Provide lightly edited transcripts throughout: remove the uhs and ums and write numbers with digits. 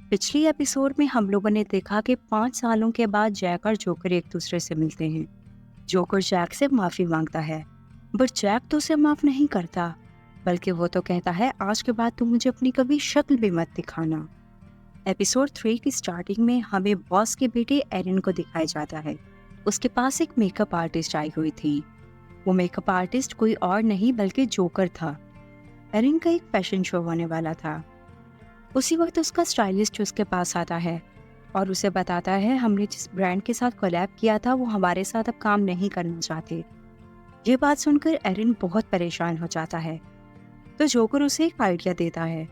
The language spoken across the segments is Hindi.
पिछली एपिसोड में हम लोगों ने देखा कि 5 सालों के बाद जैक और जोकर एक दूसरे से मिलते हैं। जोकर जैक से माफी मांगता है, बट जैक तो उसे माफ नहीं करता, बल्कि वो तो कहता है आज के बाद तुम मुझे अपनी कभी शक्ल भी मत दिखाना। एपिसोड 3 की स्टार्टिंग में हमें बॉस के बेटे एरिन को दिखाया जाता है। उसके पास एक मेकअप आर्टिस्ट आई हुई थी। वो मेकअप आर्टिस्ट कोई और नहीं बल्कि जोकर था। एरिन का एक फैशन शो होने वाला था। उसी वक्त उसका स्टाइलिस्ट उसके पास आता है और उसे बताता है हमने जिस ब्रांड के साथ कोलैब किया था वो हमारे साथ अब काम नहीं करना चाहते। ये बात सुनकर एरिन बहुत परेशान हो जाता है, तो जोकर उसे एक आइडिया देता है।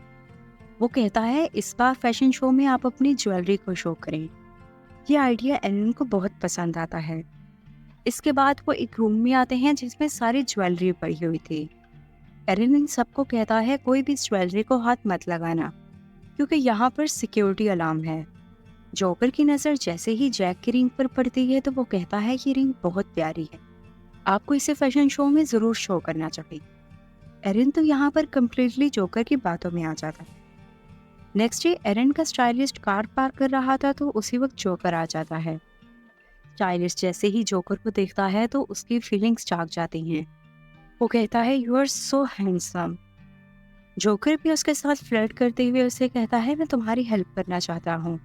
वो कहता है इस बार फैशन शो में आप अपनी ज्वेलरी को शो करें। ये आइडिया एरिन को बहुत पसंद आता है। इसके बाद वो एक रूम में आते हैं जिसमें सारी ज्वेलरी पड़ी हुई थी। एरिन इन सबको कहता है कोई भी ज्वेलरी को हाथ मत लगाना, क्योंकि यहाँ पर सिक्योरिटी अलार्म है। जोकर की नज़र जैसे ही जैक की रिंग पर पड़ती है तो वो कहता है ये रिंग बहुत प्यारी है, आपको इसे फैशन शो में ज़रूर शो करना चाहिए। एरिन तो यहाँ पर कम्प्लीटली जोकर की बातों में आ जाता है। नेक्स्ट डे एरिन का स्टाइलिस्ट कार पार्क कर रहा था तो उसी वक्त जोकर आ जाता है। स्टाइलिस्ट जैसे ही जोकर को देखता है तो उसकी फीलिंग्स जाग जाती हैं। वो कहता है you are so handsome. Joker भी उसके साथ फ्लर्ट करते हुए उसे कहता है मैं तुम्हारी हेल्प करना चाहता हूँ।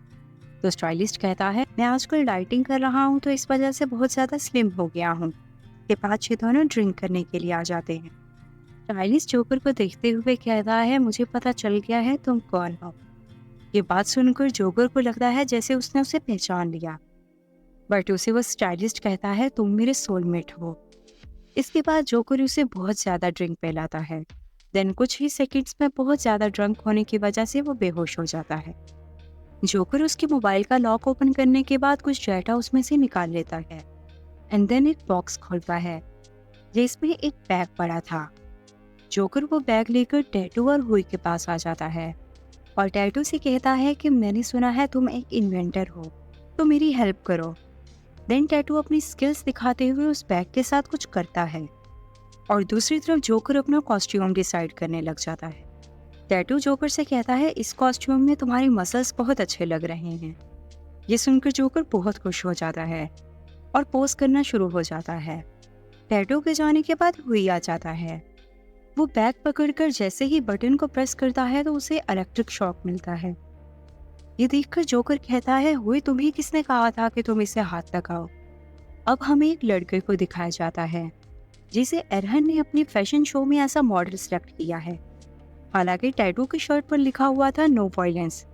तो स्टाइलिस्ट कहता है मैं आजकल डाइटिंग कर रहा हूँ तो इस वजह से बहुत ज़्यादा स्लिम हो गया हूँ। के बाद ये दोनों ड्रिंक करने के लिए आ जाते हैं। स्टाइलिस्ट जोकर को देखते हुए कहता है मुझे पता चल गया है तुम कौन हो। ये बात सुनकर जोकर को लगता है जैसे उसने उसे पहचान लिया, बट उसे वो स्टाइलिस्ट कहता है तुम मेरे सोलमेट हो। इसके बाद जोकर उसे बहुत ज़्यादा ड्रिंक पिलाता है। देन कुछ ही सेकंड्स में बहुत ज़्यादा ड्रंक होने की वजह से वो बेहोश हो जाता है। जोकर उसके मोबाइल का लॉक ओपन करने के बाद कुछ डाटा उसमें से निकाल लेता है एंड देन एक बॉक्स खोलता है जिसमें एक बैग पड़ा था। जोकर वो बैग लेकर टैटू और हुई के पास आ जाता है और टैटू से कहता है कि मैंने सुना है तुम एक इन्वेंटर हो, तो मेरी हेल्प करो। देन टैटू अपनी स्किल्स दिखाते हुए उस बैग के साथ कुछ करता है और दूसरी तरफ जोकर अपना कॉस्ट्यूम डिसाइड करने लग जाता है। टैटू जोकर से कहता है इस कॉस्ट्यूम में तुम्हारी मसल्स बहुत अच्छे लग रहे हैं। ये सुनकर जोकर बहुत खुश हो जाता है और पोज करना शुरू हो जाता है। टैटू के जाने के बाद हुई आ जाता है। वो बैग पकड़कर जैसे ही बटन को प्रेस करता है तो उसे इलेक्ट्रिक शॉक मिलता है। ये देखकर जोकर कहता है हुई तुम्हें किसने कहा था कि तुम इसे हाथ लगाओ। अब हमें एक लड़के को दिखाया जाता है जिसे एरहन ने अपनी फैशन शो में ऐसा मॉडल सेलेक्ट किया है। हालांकि टैटू की शर्ट पर लिखा हुआ था नो वायलेंस,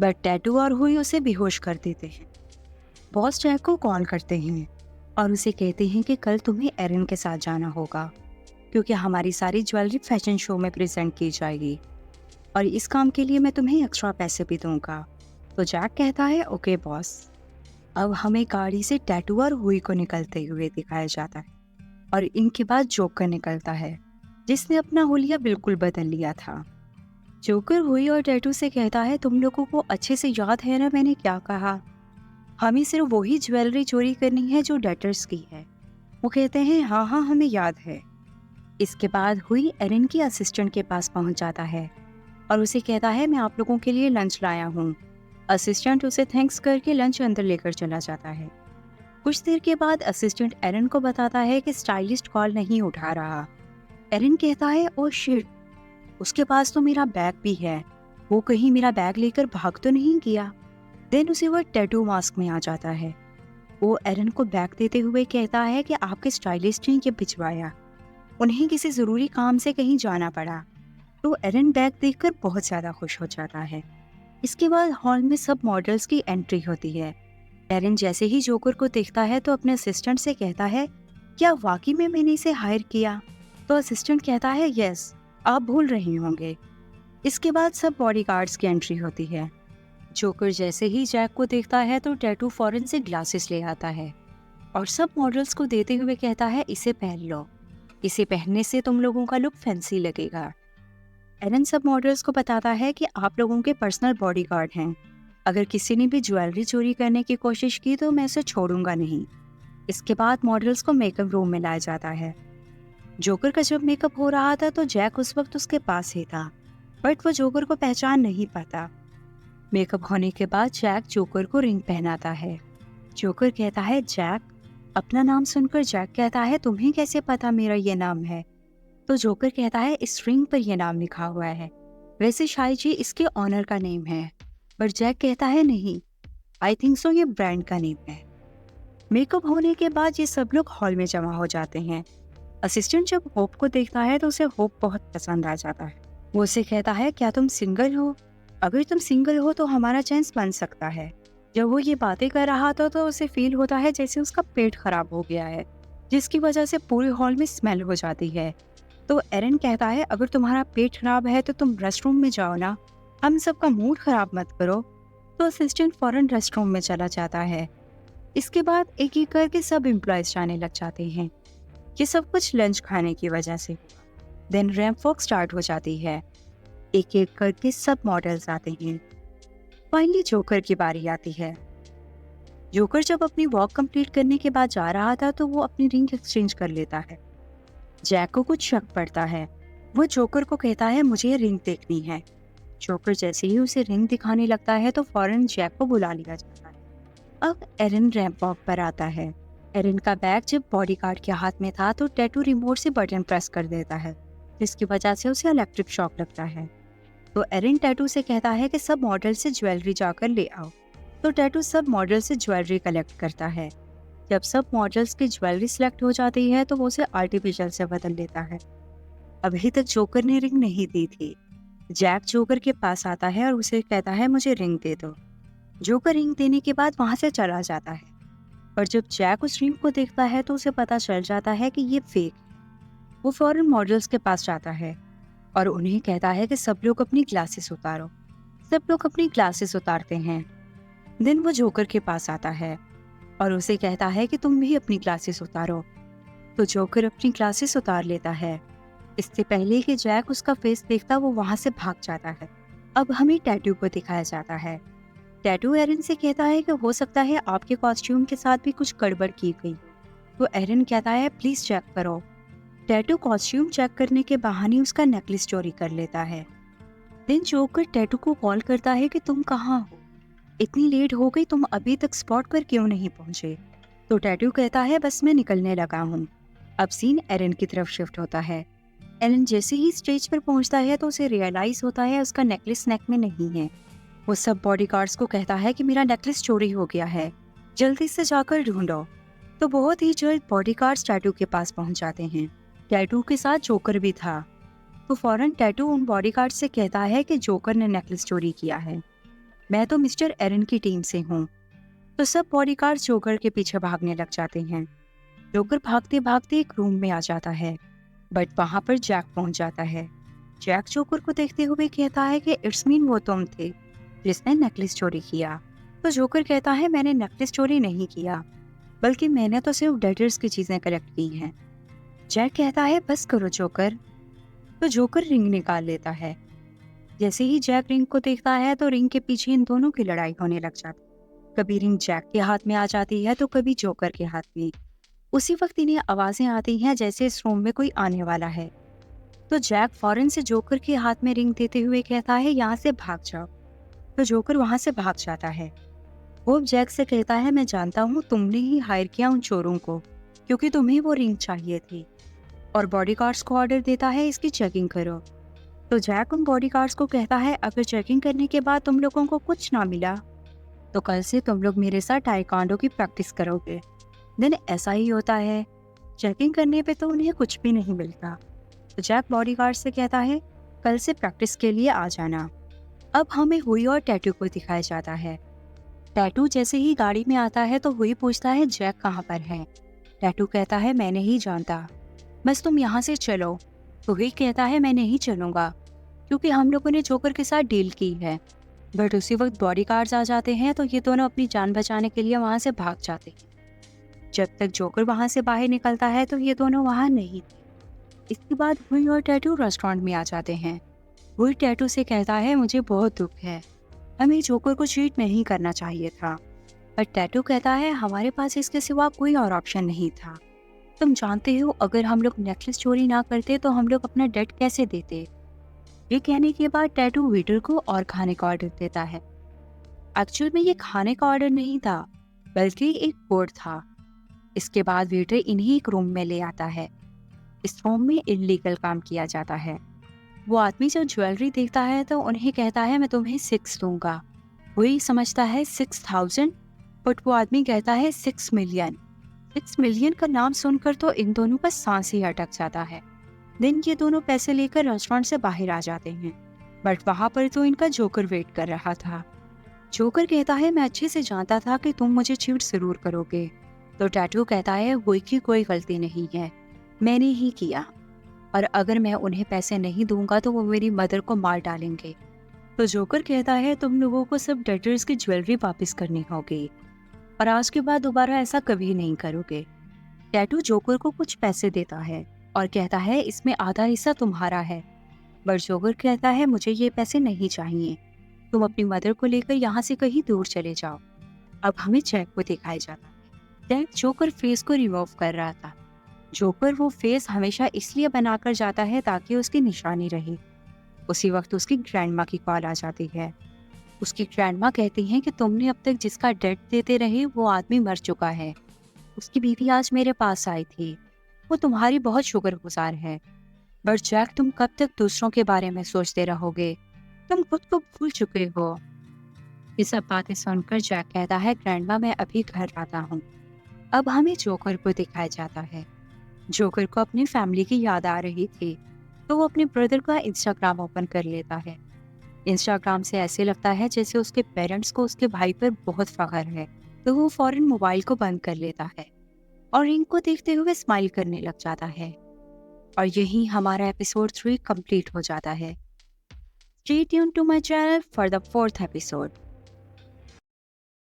बट टैटू और हुई उसे बेहोश कर देते हैं। बॉस जैक को कॉल करते हैं और उसे कहते हैं कि कल तुम्हें एरिन के साथ जाना होगा, क्योंकि हमारी सारी ज्वेलरी फैशन शो में प्रेजेंट की जाएगी और इस काम के लिए मैं तुम्हें एक्स्ट्रा पैसे भी दूंगा। तो जैक कहता है ओके बॉस। अब हमें गाड़ी से टैटू और हुई को निकलते हुए दिखाया जाता है और इनके बाद जोकर निकलता है जिसने अपना हुलिया बिल्कुल बदल लिया था। जोकर हुई और टैटू से कहता है तुम लोगों को अच्छे से याद है ना मैंने क्या कहा, हमें सिर्फ वही ज्वेलरी चोरी करनी है जो डेटर्स की है। वो कहते हैं हाँ हाँ हमें याद है। इसके बाद हुई एरिन की असिस्टेंट के पास पहुंच जाता है और उसे कहता है मैं आप लोगों के लिए लंच लाया हूँ। असिस्टेंट उसे थैंक्स करके लंच अंदर लेकर चला जाता है। कुछ देर के बाद असिस्टेंट एरिन को बताता है कि स्टाइलिस्ट कॉल नहीं उठा रहा। एरिन कहता है ओ शिट, उसके पास तो मेरा बैग भी है, वो कहीं मेरा बैग लेकर भाग तो नहीं गया। देन उसे वो टैटू मास्क में आ जाता है। वो एरिन को बैग देते हुए कहता है कि आपके स्टाइलिस्ट ने ये भिजवाया, उन्हें किसी ज़रूरी काम से कहीं जाना पड़ा। तो एरिन बैग देखकर बहुत ज़्यादा खुश हो जाता है। इसके बाद हॉल में सब मॉडल्स की एंट्री होती है। एरिन जैसे ही जोकर को देखता है तो अपने असिस्टेंट से कहता है क्या वाकई में मैंने इसे हायर किया। तो असिस्टेंट कहता है यस, आप भूल रहे होंगे। इसके बाद सब बॉडीगार्ड्स की एंट्री होती है। जोकर जैसे ही जैक को देखता है तो टैटू फौरन से ग्लासेस ले आता है और सब मॉडल्स को देते हुए कहता है इसे पहन लो, इसे पहनने से तुम लोगों का लुक फैंसी लगेगा। एरन सब मॉडल्स को बताता है कि आप लोगों के पर्सनल बॉडीगार्ड हैं, अगर किसी ने भी ज्वेलरी चोरी करने की कोशिश की तो मैं उसे छोड़ूंगा नहीं। इसके बाद मॉडल्स को मेकअप रूम में लाया जाता है। जोकर का जब मेकअप हो रहा था तो जैक उस वक्त उसके पास ही था, बट वो जोकर को पहचान नहीं पाता। मेकअप होने के बाद जैक जोकर को रिंग पहनाता है। जोकर कहता है जैक, अपना नाम सुनकर जैक कहता है तुम्हें कैसे पता मेरा ये नाम है? तो जोकर कहता है इस रिंग पर यह नाम लिखा हुआ है, वैसे शायद जी इसके ऑनर का नेम है। पर जैक कहता है नहीं, आई थिंक सो ये ब्रांड का नेम है। मेकअप होने के बाद ये सब लोग हॉल में जमा हो जाते हैं। असिस्टेंट जब होप को देखता है तो उसे होप बहुत पसंद आ जाता है। वो उसे कहता है क्या तुम सिंगल हो? अगर तुम सिंगल हो तो हमारा चांस बन सकता है। जब वो ये बातें कर रहा था तो उसे फील होता है जैसे उसका पेट खराब हो गया है, जिसकी वजह से पूरे हॉल में स्मेल हो जाती है। तो एरन कहता है अगर तुम्हारा पेट खराब है तो तुम रेस्टरूम में जाओ ना, हम सबका मूड खराब मत करो। तो असिस्टेंट फौरन रेस्टरूम में चला जाता है। इसके बाद एक एक करके सब एम्प्लॉयज जाने लग जाते हैं। ये सब कुछ लंच खाने की वजह से। देन रैंप वॉक स्टार्ट हो जाती है। एक एक करके सब मॉडल्स आते हैं। फाइनली जोकर की बारी आती है। जोकर जब अपनी वॉक कंप्लीट करने के बाद जा रहा था तो वो अपनी रिंग एक्सचेंज कर लेता है। जैक को कुछ शक पड़ता है। वो जोकर को कहता है मुझे ये रिंग देखनी है। जोकर जैसे ही उसे रिंग दिखाने लगता है तो फौरन जैक को बुला लिया जाता है। अब एरन रैंप वॉक पर आता है। एरन का बैग जब बॉडीगार्ड के हाथ में था तो टैटू रिमोट से बटन प्रेस कर देता है, जिसकी वजह से उसे इलेक्ट्रिक शॉक लगता है। तो एरन टैटू से कहता है कि सब मॉडल से ज्वेलरी जाकर ले आओ। तो टैटू सब मॉडल से ज्वेलरी कलेक्ट करता है। जब सब मॉडल्स की ज्वेलरी सिलेक्ट हो जाती है तो वो उसे आर्टिफिशियल से बदल लेता है। अभी तक जोकर ने रिंग नहीं दी थी। जैक जोकर के पास आता है और उसे कहता है मुझे रिंग दे दो। जोकर रिंग देने के बाद वहां से चला जाता है। पर जब जैक उस रिंग को देखता है तो उसे पता चल जाता है कि ये फेक है। वो फौरन मॉडल्स के पास जाता है और उन्हें कहता है कि सब लोग अपनी ग्लासेस उतारो। सब लोग अपनी ग्लासेस उतारते हैं। देन वो जोकर के पास आता है और उसे कहता है कि तुम भी अपनी ग्लासेस उतारो। तो जोकर अपनी ग्लासेस उतार लेता है। इससे पहले कि जैक उसका फेस देखता वो वहां से भाग जाता है। अब हमें टैटू को दिखाया जाता है। टैटू एरन से कहता है कि हो सकता है आपके कॉस्ट्यूम के साथ भी कुछ गड़बड़ की गई। तो एरन कहता है प्लीज चेक करो। टैटू कॉस्ट्यूम चेक करने के बहाने उसका नेकलेस चोरी कर लेता है। देन जोकर टैटू को कॉल करता है कि तुम कहाँ हो, इतनी लेट हो गई, तुम अभी तक स्पॉट पर क्यों नहीं पहुंचे? तो टैटू कहता है बस मैं निकलने लगा हूँ। अब सीन एरन की तरफ शिफ्ट होता है। एरन जैसे ही स्टेज पर पहुंचता है तो उसे रियलाइज होता है उसका नेकलेस नेक में नहीं है। वो सब बॉडीगार्ड्स को कहता है कि मेरा नेकलेस चोरी हो गया है, जल्दी से जाकर ढूंढो। तो बहुत ही जल्द बॉडीगार्ड्स टैटू के पास पहुंच जाते हैं। टैटू के साथ जोकर भी था। तो फौरन टैटू उन बॉडीगार्ड से कहता है कि जोकर ने नेकलेस चोरी किया है, मैं तो मिस्टर एरन की टीम से हूँ। तो सब बॉडीगार्ड जोकर के पीछे भागने लग जाते हैं। जोकर भागते भागते एक रूम में आ जाता है, बट वहां पर जैक पहुंच जाता है। जैक जोकर को देखते हुए कहता है कि इट्स मीन वो तुम थे जिसने नेकलेस चोरी किया। तो जोकर कहता है मैंने नेकलेस चोरी नहीं किया, बल्कि मैंने तो सिर्फ डेटर्स की चीजें कलेक्ट की हैं। जैक कहता है बस करो जोकर। तो जोकर रिंग निकाल लेता है। जैसे ही जैक रिंग को देखता है तो रिंग के पीछे इन दोनों की लड़ाई होने लग जाती है। कभी रिंग जैक के हाथ में आ जाती है तो कभी जोकर के हाथ में। उसी वक्त इन्हें आवाजें आती हैं जैसे इस रूम में कोई आने वाला है। तो जैक फौरन से जोकर के हाथ में रिंग देते हुए कहता है यहाँ से भाग जाओ। तो जोकर वहां से भाग जाता है। वो जैक से कहता है मैं जानता हूँ तुमने ही हायर किया उन चोरों को, क्योंकि तुम्हें वो रिंग चाहिए थी। और बॉडीगार्ड्स को ऑर्डर देता है इसकी चेकिंग करो। तो जैक उन बॉडीगार्ड्स को कहता है अगर चेकिंग करने के बाद तुम लोगों को कुछ ना मिला तो कल से तुम लोग मेरे साथ टाइकांडो की प्रैक्टिस करोगे। देन ऐसा ही होता है। चेकिंग करने पे तो उन्हें कुछ भी नहीं मिलता। तो जैक बॉडीगार्ड से कहता है कल से प्रैक्टिस के लिए आ जाना। अब हमें हुई और टैटू को दिखाया जाता है। टैटू जैसे ही गाड़ी में आता है तो हुई पूछता है जैक कहाँ पर है। टैटू कहता है मैं नहीं जानता, बस तुम यहाँ से चलो। तो हुई कहता है मैं नहीं चलूंगा, क्योंकि हम लोगों ने जोकर के साथ डील की है। बट उसी वक्त बॉडीगार्ड्स आ जाते हैं तो ये दोनों अपनी जान बचाने के लिए वहां से भाग जाते हैं। जब तक जोकर वहां से बाहर निकलता है तो ये दोनों वहां नहीं थे। इसके बाद हुई और टैटू रेस्टोरेंट में आ जाते हैं। हुई टैटू से कहता है मुझे बहुत दुख है, हमें जोकर को चीट नहीं करना चाहिए था। पर टैटू कहता है हमारे पास इसके सिवा कोई और ऑप्शन नहीं था। तुम जानते हो अगर हम लोग नेकलेस चोरी ना करते तो हम लोग अपना डेट कैसे देते। ये कहने के बाद टैटू वेटर को और खाने का ऑर्डर देता है। एक्चुअल में ये खाने का ऑर्डर नहीं था, बल्कि एक कोड था। इसके बाद वेटर इन्हीं एक रूम में ले आता है। इस रूम में इलीगल काम किया जाता है। वो आदमी जब ज्वेलरी देखता है तो उन्हें कहता है मैं तुम्हें 6 दूंगा। वही समझता है 6000, बट वो आदमी कहता है 6 मिलियन। 6 मिलियन का नाम सुनकर तो इन दोनों का सांस ही अटक जाता है। दिन ये दोनों पैसे लेकर रेस्टोरेंट से बाहर आ जाते हैं, बट वहां पर तो इनका जोकर वेट कर रहा था। जोकर कहता है मैं अच्छे से जानता था कि तुम मुझे चीट जरूर करोगे। तो टैटू कहता है वो की कोई गलती नहीं है, मैंने ही किया, और अगर मैं उन्हें पैसे नहीं दूंगा तो वो मेरी मदर को मार डालेंगे। तो जोकर कहता है तुम लोगों को सब डेटर्स की ज्वेलरी वापस करनी होगी, और आज के बाद दोबारा ऐसा कभी नहीं करोगे। टैटू जोकर को कुछ पैसे देता है और कहता है इसमें आधा हिस्सा तुम्हारा है। बट जोकर कहता है मुझे ये पैसे नहीं चाहिए, तुम अपनी मदर को लेकर यहाँ से कहीं दूर चले जाओ। अब हमें जैक को दिखाया जाता है। जैक जोकर फेस को रिमूव कर रहा था। जोकर वो फेस हमेशा इसलिए बनाकर जाता है ताकि उसकी निशानी रहे। उसी वक्त उसकी ग्रैंडमा की कॉल आ जाती है। उसकी ग्रैंडमा कहती हैं कि तुमने अब तक जिसका डेट देते रहे वो आदमी मर चुका है। उसकी बीवी आज मेरे पास आई थी, वो तुम्हारी बहुत शुक्रगुजार है। बट जैक तुम कब तक दूसरों के बारे में सोचते रहोगे, तुम खुद को भूल चुके हो। ये सब बातें सुनकर जैक कहता है ग्रैंडमा मैं अभी घर आता हूँ। अब हमें जोकर को दिखाया जाता है। जोकर को अपनी फैमिली की याद आ रही थी, तो वो अपने ब्रदर का इंस्टाग्राम ओपन कर लेता है। इंस्टाग्राम से ऐसे लगता है जैसे उसके पेरेंट्स को उसके भाई पर बहुत फख्र है। तो वो फौरन मोबाइल को बंद कर लेता है और रिंग को देखते हुए स्माइल करने लग जाता है। और यही हमारा एपिसोड 3 कंप्लीट हो जाता है। Stay tuned to my channel for the 4th episode.